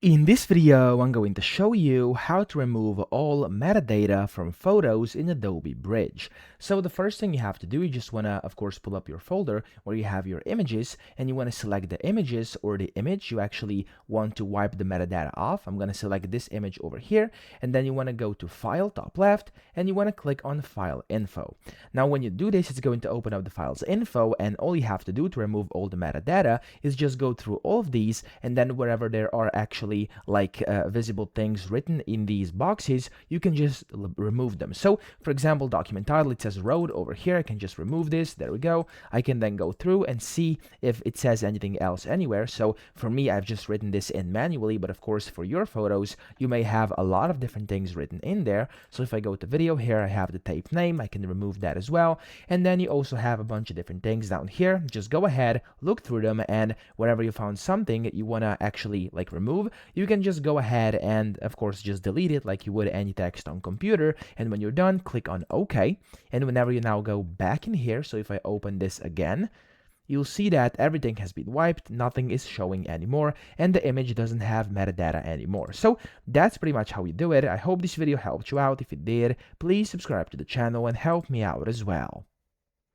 In this video, I'm going to show you how to remove all metadata from photos in Adobe Bridge. So the first thing you have to do, you just want to, of course, pull up your folder where you have your images, and you want to select the images or the image you actually want to wipe the metadata off. I'm going to select this image over here, and then you want to go to File, top left, and you want to click on File Info. Now, when you do this, it's going to open up the file's info, and all you have to do to remove all the metadata is just go through all of these, and then wherever there are actually visible things written in these boxes, you can just remove them. So for example, document title, it says road over here. I can just remove this. There we go. I can then go through and see if it says anything else anywhere. So for me, I've just written this in manually, but of course for your photos, you may have a lot of different things written in there. So if I go to video here, I have the tape name. I can remove that as well. And then you also have a bunch of different things down here. Just go ahead, look through them, and wherever you found something you want to actually remove, you can just go ahead and of course just delete it like you would any text on computer. And when you're done, click on OK. And whenever you now go back in here, so if I open this again, you'll see that everything has been wiped, nothing is showing anymore, and the image doesn't have metadata anymore. So that's pretty much how you do it. I hope this video helped you out. If it did, please subscribe to the channel and help me out as well.